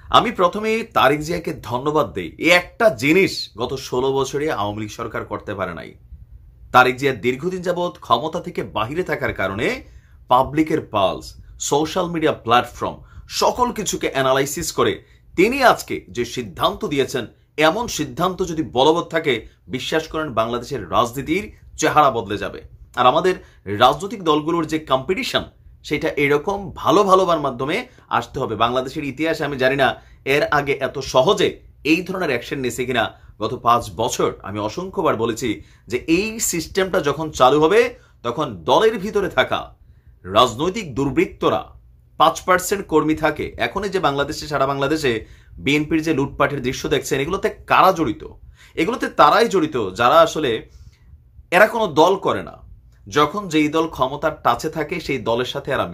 আমি প্রথমে তারেক জিয়াকে ধন্যবাদ দেই। এই একটা জিনিস গত ১৬ বছরে আওয়ামী লীগ সরকার করতে পারে নাই। তারেক জিয়া দীর্ঘদিন যাবৎ ক্ষমতা থেকে বাহিরে থাকার কারণে পাবলিকের পালস, সোশ্যাল মিডিয়া প্ল্যাটফর্ম সকল কিছুকে অ্যানালাইসিস করে তিনি আজকে যে সিদ্ধান্ত দিয়েছেন, এমন সিদ্ধান্ত যদি বলবৎ থাকে, বিশ্বাস করেন বাংলাদেশের রাজনীতির চেহারা বদলে যাবে। আর আমাদের রাজনৈতিক দলগুলোর যে কম্পিটিশন, সেটা এরকম ভালো ভালোবার মাধ্যমে আসতে হবে। বাংলাদেশের ইতিহাসে আমি জানি না এর আগে এত সহজে এই ধরনের অ্যাকশন নিয়েছে কিনা। গত ৫ বছর আমি অসংখ্যবার বলেছি যে এই সিস্টেমটা যখন চালু হবে, তখন দলের ভিতরে থাকা রাজনৈতিক দুর্বৃত্তরা ৫% কর্মী থাকে। এখন যে বাংলাদেশে, সারা বাংলাদেশে বিএনপির যে লুটপাটের দৃশ্য দেখছেন, এগুলোতে কারা জড়িত? এগুলোতে তারাই জড়িত যারা আসলে, এরা কোনো দল করে না, যখন যেই দল ক্ষমতার টাচে থাকে সেই দলের সাথে এরা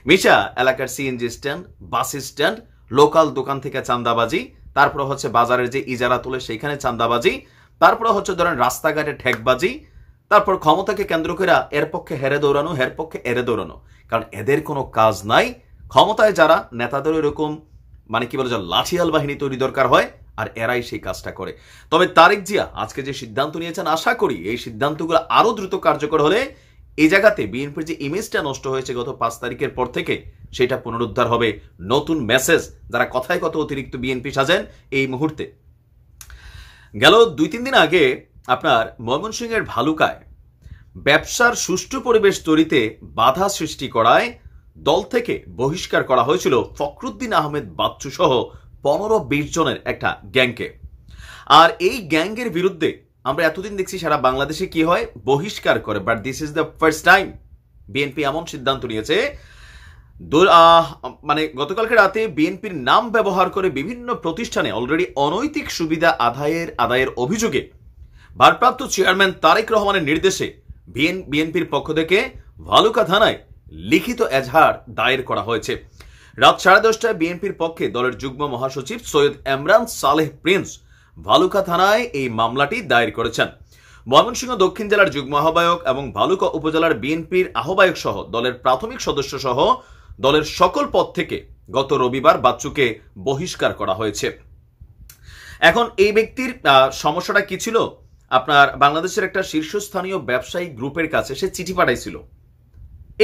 মিশা এলাকার CNG stand, bus stand, local দোকান থেকে চাঁদাবাজি, তারপরে হচ্ছে বাজারের যে ইজারা তোলে সেইখানে চাঁদাবাজি, তারপরে হচ্ছে ধরেন রাস্তাঘাটে ঠেকবাজি, তারপর ক্ষমতাকে কেন্দ্র করে এর পক্ষে হেরে দৌড়ানো, হের পক্ষে এরে দৌড়ানো। কারণ এদের কোনো কাজ নাই। ক্ষমতায় যারা নেতাদের এরকম মানে কি বলে, লাঠিয়াল বাহিনী তৈরি দরকার হয়, আর এরাই সেই কাজটা করে। তবে তারেক জিয়া আজকে যে সিদ্ধান্ত নিয়েছেন, আশা করি এই সিদ্ধান্তগুলো আরো দ্রুত কার্যকর হলে এই জায়গাতে বিএনপির যে ইমেজটা নষ্ট হয়েছে গত ৫ তারিখের পর থেকে, সেটা পুনরুদ্ধার হবে। নতুন মেসেজ, যারা কথায় কত অতিরিক্ত বিএনপি সাজেন এই মুহূর্তে। গেল ২-৩ দিন আগে আপনার ময়মনসিংহের ভালুকায় ব্যবসার সুষ্ঠু পরিবেশ তৈরিতে বাধা সৃষ্টি করায় দল থেকে বহিষ্কার করা হয়েছিল ফখরুদ্দিন আহমেদ বাচ্চু সহ ১৫-২০ জনের একটা গ্যাংকে। আর এই গ্যাংয়ের বিরুদ্ধে আমরা এতদিন দেখছি সারা বাংলাদেশে কি হয়, বহিষ্কার করে। But this is the first time BNP এমন সিদ্ধান্ত নিয়েছে। মানে গতকালকে রাতে বিএনপির নাম ব্যবহার করে বিভিন্ন প্রতিষ্ঠানে অলরেডি অনৈতিক সুবিধা আদায়ের অভিযোগে ভারপ্রাপ্ত চেয়ারম্যান তারেক রহমানের নির্দেশে বিএনপির পক্ষ থেকে ভালুকা থানায় লিখিত এজাহার দায়ের করা হয়েছে। রাত 10:30টায় বিএনপির পক্ষে দলের যুগ্ম মহাসচিব সৈয়দ এমরান সালেহ প্রিন্স ভালুকা থানায় এই মামলাটি দায়ের করেছেন। ময়মনসিংহ দক্ষিণ জেলার যুগ্ম আহ্বায়ক এবং ভালুকা উপজেলার বিএনপির আহ্বায়ক সহ দলের প্রাথমিক সদস্য সহ দলের সকল পদ থেকে গত রবিবার বাচ্চুকে বহিষ্কার করা হয়েছে। এখন এই ব্যক্তির সমস্যাটা কি ছিল? আপনার বাংলাদেশের একটা শীর্ষস্থানীয় ব্যবসায়ী গ্রুপের কাছে সে চিঠি পাঠাইছিল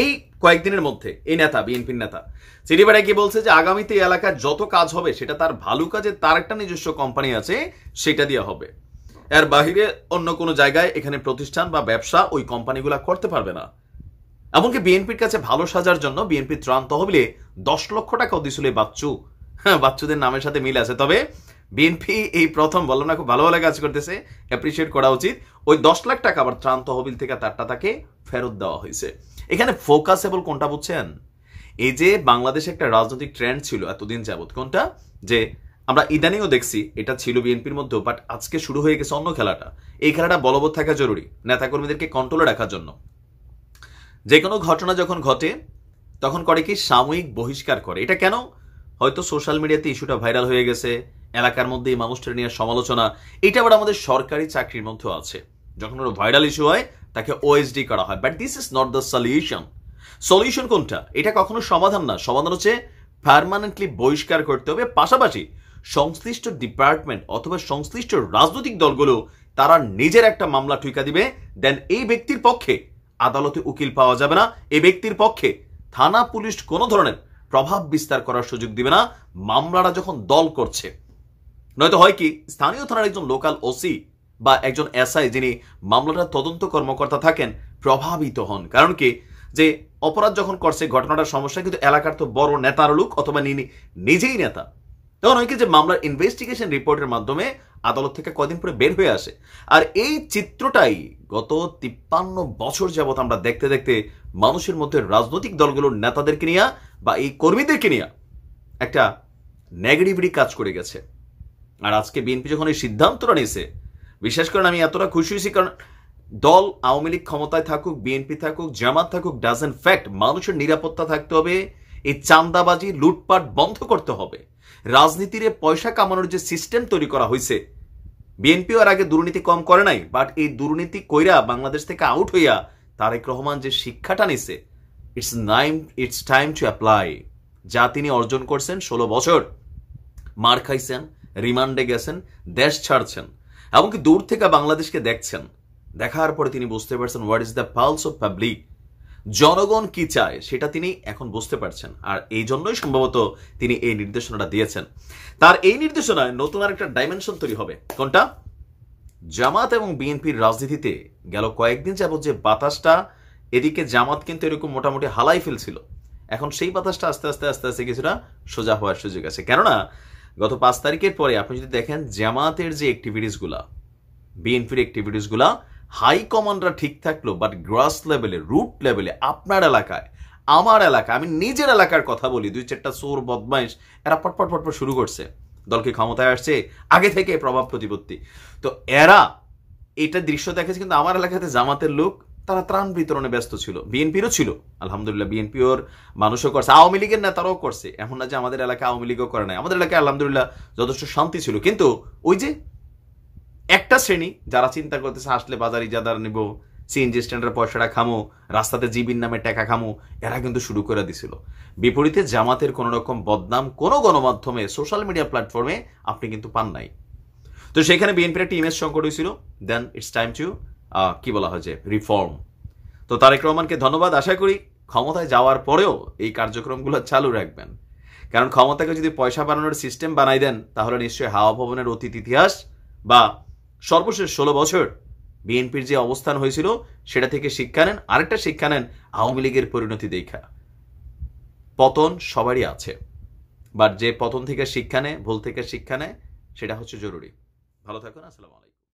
এই কয়েকদিনের মধ্যে। এই নেতা, বিএনপির নেতা, চিঠি পাঠায় কি বলছে যে আগামীতে এই এলাকায় যত কাজ হবে সেটা তার ভালুকা যে তার একটা নিজস্ব কোম্পানি আছে সেটা দিয়ে হবে। এর বাহিরে অন্য কোনো জায়গায় এখানে প্রতিষ্ঠান বা ব্যবসা ওই কোম্পানিগুলা করতে পারবে না। এমনকি বিএনপির কাছে ভালো সাজার জন্য বিএনপির ত্রাণ তহবিলে ১০ লক্ষ টাকাও দিছিল বাচ্চু। হ্যাঁ, বাচ্চুদের নামের সাথে মিল আছে। তবে বিএনপি এই প্রথম, বললাম না, খুব ভালো ভালো কাজ করতেছে, অ্যাপ্রিসিয়েট করা উচিত। ওই ১০ লাখ টাকা আবার ত্রাণ তহবিল থেকে তাকে ফেরত দেওয়া হয়েছে। এখানে ফোকাসেবল কোনটা বুঝছেন? এই যে বাংলাদেশে একটা রাজনৈতিক ট্রেন্ড ছিল এতদিন যাবত, কোনটা, যে আমরা ইদানিংও দেখছি এটা ছিল বিএনপির মধ্যে, বাট আজকে শুরু হয়ে গেছে অন্য খেলাটা। এই খেলাটা বলবৎ থাকা জরুরি নেতাকর্মীদেরকে কন্ট্রোলে রাখার জন্য। যে কোনো ঘটনা যখন ঘটে তখন করে কি, সাময়িক বহিষ্কার করে। এটা কেন? হয়তো সোশ্যাল মিডিয়াতে ইস্যুটা ভাইরাল হয়ে গেছে, এলাকার মধ্যে এই মানুষটা নিয়ে সমালোচনা। এটা আবার আমাদের সরকারি চাকরির মধ্যেও আছে। যখন ওর ভাইরাল ইস্যু হয় তাকে ওএসডি করা হয়। But this is not the solution. Solution কোনটা? এটা কখনো সমাধান না। সমাধান হচ্ছে পার্মানেন্টলি বহিষ্কার করতে হবে। পাশাপাশি সংশ্লিষ্ট ডিপার্টমেন্ট অথবা সংশ্লিষ্ট রাজনৈতিক দলগুলো তারা নিজের একটা মামলা ঠুকা দিবে। দেন এই ব্যক্তির পক্ষে আদালতে উকিল পাওয়া যাবে না। এই ব্যক্তির পক্ষে থানা পুলিশ কোনো ধরনের প্রভাব বিস্তার করার সুযোগ দিবে না মামলাটা যখন দল করছে। নয়তো হয় কি, স্থানীয় থানার একজন লোকাল ওসি বা একজন এসআই যিনি মামলাটার তদন্ত কর্মকর্তা থাকেন প্রভাবিত হন। কারণ কি, যে অপরাধ যখন করছে, ঘটনাটার সমস্যা কিন্তু এলাকার তো বড় নেতার লোক অথবা নিজেই নেতা, তখন হয় কি যে মামলার ইনভেস্টিগেশন রিপোর্টের মাধ্যমে আদালত থেকে কদিন পরে বের হয়ে আসে। আর এই চিত্রটাই গত ৫৩ বছর যাবত আমরা দেখতে দেখতে মানুষের মধ্যে রাজনৈতিক দলগুলোর নেতাদেরকে নিয়ে বা এই কর্মীদেরকে নিয়ে একটা নেগেটিভিটি কাজ করে গেছে। আর আজকে বিএনপি যখন এই সিদ্ধান্তটা নিয়েছে, বিশেষ করে আমি এতটা খুশি হয়েছি, কারণ দল আওয়ামী লীগ ক্ষমতায় থাকুক, বিএনপি থাকুক, জামাত থাকুক, ডাজেন্ট ফ্যাক্ট, মানুষের নিরাপত্তা থাকতে হবে। এই চাঁদাবাজি, লুটপাট বন্ধ করতে হবে। রাজনীতির পয়সা কামানোর যে সিস্টেম তৈরি করা হয়েছে, বিএনপিও আর আগে দুর্নীতি কম করে নাই, বাট এই দুর্নীতি কইরা বাংলাদেশ থেকে আউট হইয়া তারেক রহমান যে শিক্ষাটা নিছে, ইটস টাইম টু অ্যাপ্লাই, যা তিনি অর্জন করছেন 16 বছর। মার খাইছেন, রিমান্ডে গেছেন, দেশ ছাড়ছেন, এমনকি দূর থেকে বাংলাদেশকে দেখছেন। দেখার পরে তিনি বুঝতে পারছেন what is the pulse of public, জনগণ কি চায় সেটা তিনি এখন বুঝতে পারছেন। আর এই জন্যই সম্ভবত তিনি এই নির্দেশনাটা দিয়েছেন। তার এই নির্দেশনায় নতুন আরেকটা ডাইমেনশন তৈরি হবে। কোনটা? জামাত এবং বিএনপির রাজনীতিতে গেল কয়েকদিন যাবত যে বাতাসটা, এদিকে জামাত কিন্তু এরকম মোটামুটি হালাই ফেলছিল, এখন সেই বাতাসটা আস্তে আস্তে আস্তে আস্তে কিছুটা সোজা হওয়ার সুযোগ আছে। কেননা গত 5 তারিখের পরে আপনি যদি দেখেন জামাতের যে অ্যাক্টিভিটিসগুলা, বিএনপির অ্যাক্টিভিটিসগুলা, হাই কমান্ডরা ঠিক থাকলো, বাট গ্রাস লেভেলে, রুট লেভেলে, আপনার এলাকায়, আমার এলাকায়, আমি নিজের এলাকার কথা বলি, 2-4টা চোর বদমাইশ এরা পটপট পটপট শুরু করছে। দলকে ক্ষমতায় আসছে আগে থেকে প্রভাব প্রতিপত্তি, তো এরা এটা দৃশ্য দেখেছে। কিন্তু আমার এলাকাতে জামাতের লোক তারা ত্রাণ বিতরণে ব্যস্ত ছিল, বিএনপিরও ছিল, আলহামদুলিল্লাহ বিএনপিওর মানুষও করছে, আওয়ামী লীগের নেতারাও করছে। এমন না যে আমাদের এলাকায় আওয়ামী লীগও করে নাই, আমাদের এলাকায় আলহামদুলিল্লাহ যথেষ্ট শান্তি ছিল। কিন্তু ওই যে একটা শ্রেণী যারা চিন্তা করতেছে আসলে বাজার ইজাদার নিব, সিএনজি স্ট্যান্ডের পয়সাটা খামো, রাস্তাতে জিবির নামে টাকা খামো, এরা কিন্তু শুরু করে দিছিল। বিপরীতে জামাতের কোন রকম বদনাম কোনো গণমাধ্যমে, সোশ্যাল মিডিয়া প্ল্যাটফর্মে আপনি কিন্তু পান নাই। তো সেখানে বিএনপির একটা ইমেজ সংকট হয়েছিল। দেন ইটস টাইম টু কি বলা হয় যে রিফর্ম। তো তারেক রহমানকে ধন্যবাদ। আশা করি ক্ষমতায় যাওয়ার পরেও এই কার্যক্রমগুলো চালু রাখবেন, কারণ ক্ষমতাকে যদি পয়সা বানানোর সিস্টেম বানাই দেন তাহলে নিশ্চয়ই হাওয়া ভবনের অতীত ইতিহাস বা সর্বশেষ 16 বছর বিএনপির যে অবস্থান হয়েছিল সেটা থেকে শিক্ষা নেন। আরেকটা শিক্ষা নেন আওয়ামী লীগের পরিণতি দেখা। পতন সবারই আছে, বাট যে পতন থেকে শিক্ষা নেয়, ভুল থেকে শিক্ষা নেয়, সেটা হচ্ছে জরুরি। ভালো থাকুন। আসসালামু আলাইকুম।